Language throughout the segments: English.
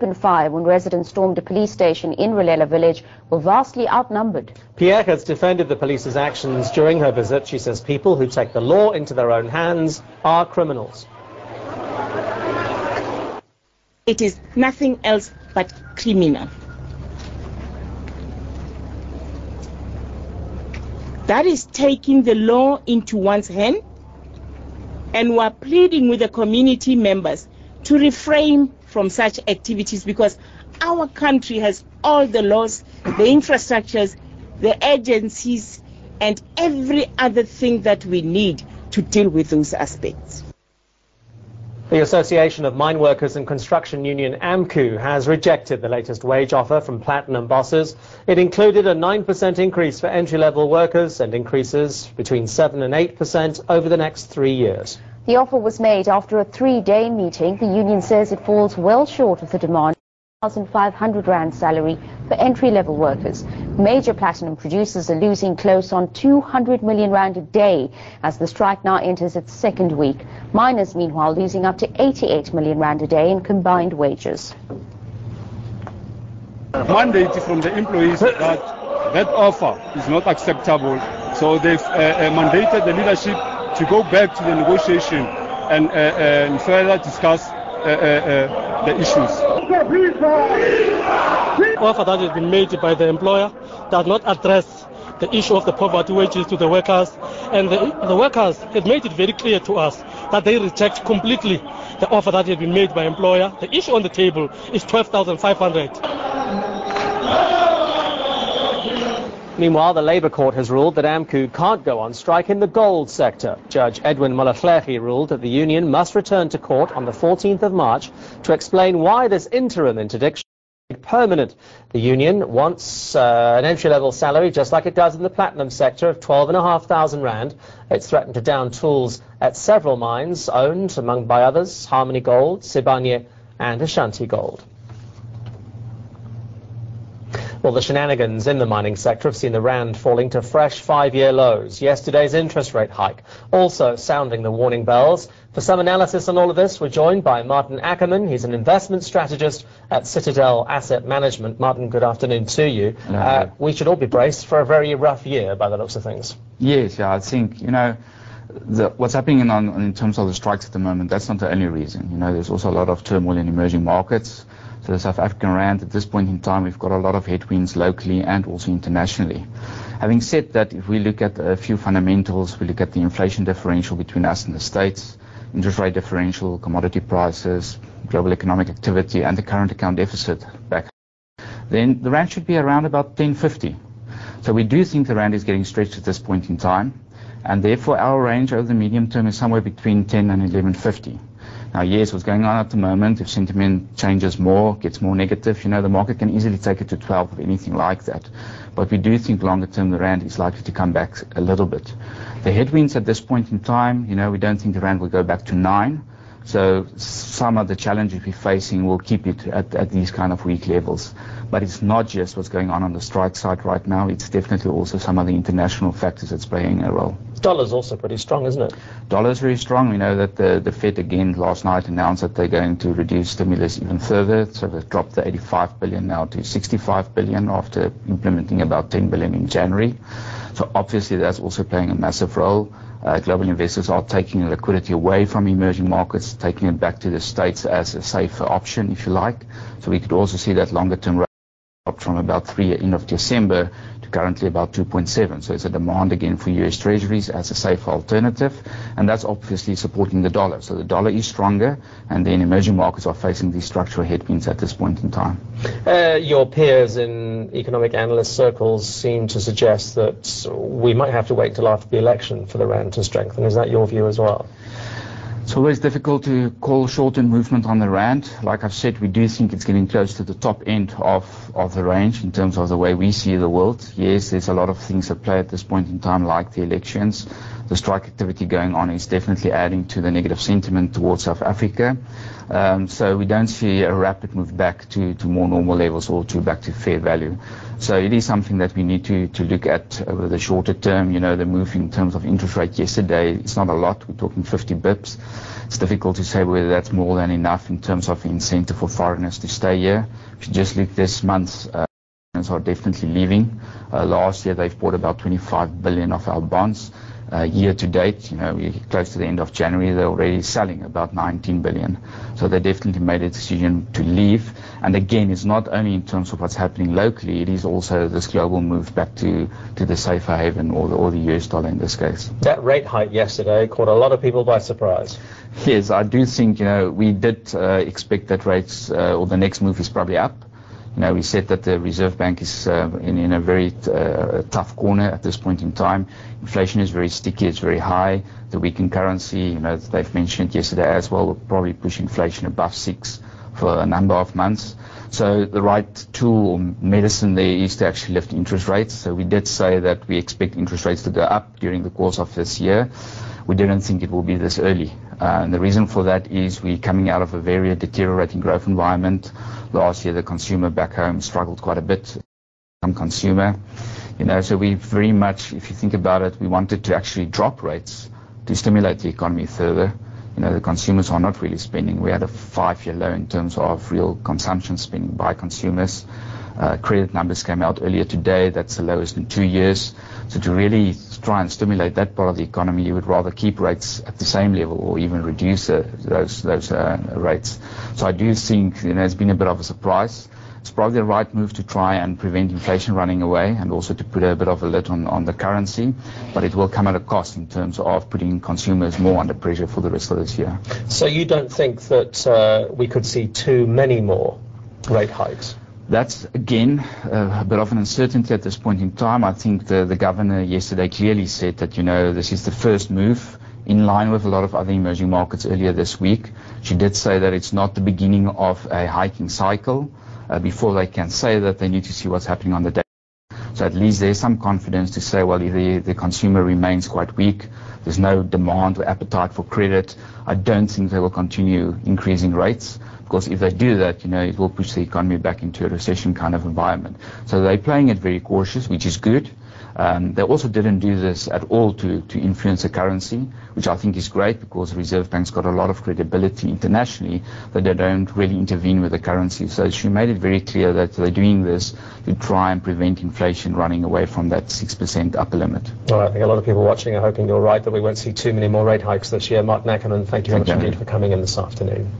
opened fire when residents stormed a police station in Rulela village were vastly outnumbered. Pierre has defended the police's actions during her visit. She says people who take the law into their own hands are criminals. It is nothing else but criminal. That is taking the law into one's hand, and we are pleading with the community members to refrain from such activities because our country has all the laws, the infrastructures, the agencies, and every other thing that we need to deal with those aspects. The Association of Mine Workers and Construction Union, AMCU, has rejected the latest wage offer from platinum bosses. It included a 9% increase for entry-level workers and increases between 7 and 8% over the next 3 years. The offer was made after a 3-day meeting. The union says it falls well short of the demand. 1,500 rand salary for entry-level workers. Major platinum producers are losing close on 200 million rand a day as the strike now enters its second week. Miners, meanwhile, losing up to 88 million rand a day in combined wages. Mandate from the employees that that offer is not acceptable, so they've mandated the leadership to go back to the negotiation and further discuss the issues. The offer that has been made by the employer does not address the issue of the poverty wages to the workers, and the workers have made it very clear to us that they reject completely the offer that has been made by employer. The issue on the table is 12,500. Meanwhile, the Labour Court has ruled that AMCU can't go on strike in the gold sector. Judge Edwin Moleklehi ruled that the union must return to court on the 14th of March to explain why this interim interdiction is permanent. The union wants an entry-level salary, just like it does in the platinum sector, of 12,500 rand. It's threatened to down tools at several mines owned, by others, Harmony Gold, Sibanye and Ashanti Gold. Well, the shenanigans in the mining sector have seen the rand falling to fresh 5-year lows. Yesterday's interest rate hike also sounding the warning bells. For some analysis on all of this, we're joined by Maarten Ackerman. He's an investment strategist at Citadel Asset Management. Maarten, good afternoon to you. We should all be braced for a very rough year by the looks of things. Yes, I think, what's happening in terms of the strikes at the moment, that's not the only reason. There's also a lot of turmoil in emerging markets. So the South African rand, at this point in time, we've got a lot of headwinds locally and also internationally. Having said that, if we look at a few fundamentals, we look at the inflation differential between us and the States, interest rate differential, commodity prices, global economic activity, and the current account deficit back, then the rand should be around about 10.50. So we do think the rand is getting stretched at this point in time, and therefore our range over the medium term is somewhere between 10 and 11.50. Now, yes, what's going on at the moment, if sentiment changes more, gets more negative, the market can easily take it to 12 or anything like that. But we do think longer term the rand is likely to come back a little bit. The headwinds at this point in time, we don't think the rand will go back to 9. So some of the challenges we're facing will keep it at these kind of weak levels. But it's not just what's going on the strike side right now. It's definitely also some of the international factors that's playing a role. Dollar's also pretty strong, isn't it? Dollar's very strong. We know that the Fed again last night announced that they're going to reduce stimulus even further. So they've dropped the 85 billion now to 65 billion after implementing about 10 billion in January. So obviously that's also playing a massive role. Global investors are taking liquidity away from emerging markets, taking it back to the States as a safer option, if you like. So we could also see that longer-term rate dropped from about 3 at the end of December to currently about 2.7. So it's a demand again for US Treasuries as a safer alternative, and that's obviously supporting the dollar. So the dollar is stronger, and then emerging markets are facing these structural headwinds at this point in time. Your peers in economic analyst circles seem to suggest that we might have to wait till after the election for the rand to strengthen. Is that your view as well? It's always difficult to call short-term movement on the rand. Like I've said, we do think it's getting close to the top end of the range in terms of the way we see the world. Yes, there's a lot of things at play at this point in time, like the elections. The strike activity going on is definitely adding to the negative sentiment towards South Africa. So we don't see a rapid move back to more normal levels or back to fair value. So it is something that we need to look at over the shorter term. You know, the move in terms of interest rate yesterday, it's not a lot. We're talking 50 bips. It's difficult to say whether that's more than enough in terms of incentive for foreigners to stay here. If you just look this month, foreigners are definitely leaving. Last year they've bought about 25 billion of our bonds. Year to date, you know, we're close to the end of January, they're already selling about 19 billion. So they definitely made a decision to leave. And again, it's not only in terms of what's happening locally, it is also this global move back to the safer haven or the US dollar in this case. That rate hike yesterday caught a lot of people by surprise. Yes, I do think, you know, we did expect that rates or the next move is probably up. You know, we said that the Reserve Bank is in a very tough corner at this point in time. Inflation is very sticky, it's very high. The weakened currency, you know, they've mentioned yesterday as well, will probably push inflation above 6 for a number of months. So the right tool or medicine there is to actually lift interest rates. So we did say that we expect interest rates to go up during the course of this year. We didn't think it will be this early. And the reason for that is we're coming out of a very deteriorating growth environment. Last year, the consumer back home struggled quite a bit. Some consumer, you know, so we very much, if you think about it, we wanted to actually drop rates to stimulate the economy further. You know, the consumers are not really spending. We had a 5-year low in terms of real consumption spending by consumers. Credit numbers came out earlier today. That's the lowest in 2 years. So to really try and stimulate that part of the economy, you would rather keep rates at the same level or even reduce those rates. So I do think, you know, it's been a bit of a surprise. It's probably the right move to try and prevent inflation running away and also to put a bit of a lid on the currency. But it will come at a cost in terms of putting consumers more under pressure for the rest of this year. So you don't think that we could see too many more rate hikes? That's, again, a bit of an uncertainty at this point in time. I think the governor yesterday clearly said that, you know, this is the first move in line with a lot of other emerging markets earlier this week. She did say that it's not the beginning of a hiking cycle. Before they can say that, they need to see what's happening on the day. So at least there's some confidence to say, well, if the consumer remains quite weak, there's no demand or appetite for credit, I don't think they will continue increasing rates. Because if they do that, you know, it will push the economy back into a recession kind of environment. So they're playing it very cautious, which is good. They also didn't do this at all to influence the currency, which I think is great because the Reserve Bank's got a lot of credibility internationally that they don't really intervene with the currency. So she made it very clear that they're doing this to try and prevent inflation running away from that 6% upper limit. Well, I think a lot of people watching are hoping you're right that we won't see too many more rate hikes this year. Maarten Ackerman, thank you very much indeed for coming in this afternoon.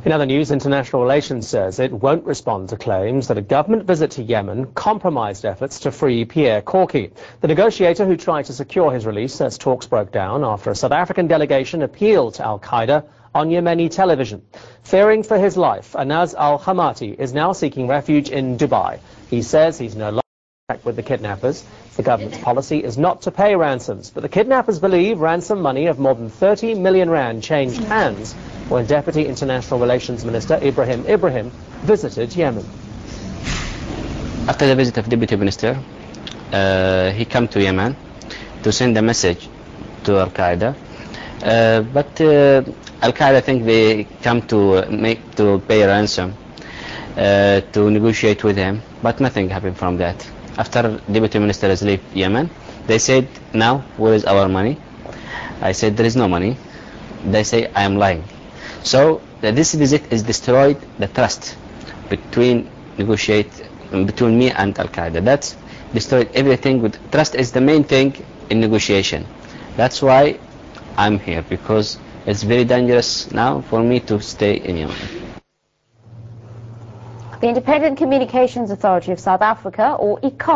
In other news, International Relations says it won't respond to claims that a government visit to Yemen compromised efforts to free Pierre Korki. The negotiator who tried to secure his release says talks broke down after a South African delegation appealed to al-Qaeda on Yemeni television. Fearing for his life, Anas al-Hamati is now seeking refuge in Dubai. He says he's no longer in contact with the kidnappers. The government's policy is not to pay ransoms, but the kidnappers believe ransom money of more than 30 million rand changed hands when Deputy International Relations Minister Ibrahim visited Yemen. After the visit of Deputy Minister, he came to Yemen to send a message to Al-Qaeda. But Al-Qaeda think they come to pay a ransom to negotiate with him, but nothing happened from that. After Deputy Minister has left Yemen, they said, now where is our money? I said there is no money. They say I am lying. So this visit has destroyed the trust between me and Al-Qaeda. That's destroyed everything. Trust is the main thing in negotiation. That's why I'm here, because it's very dangerous now for me to stay in Yemen. The Independent Communications Authority of South Africa, or eNCA,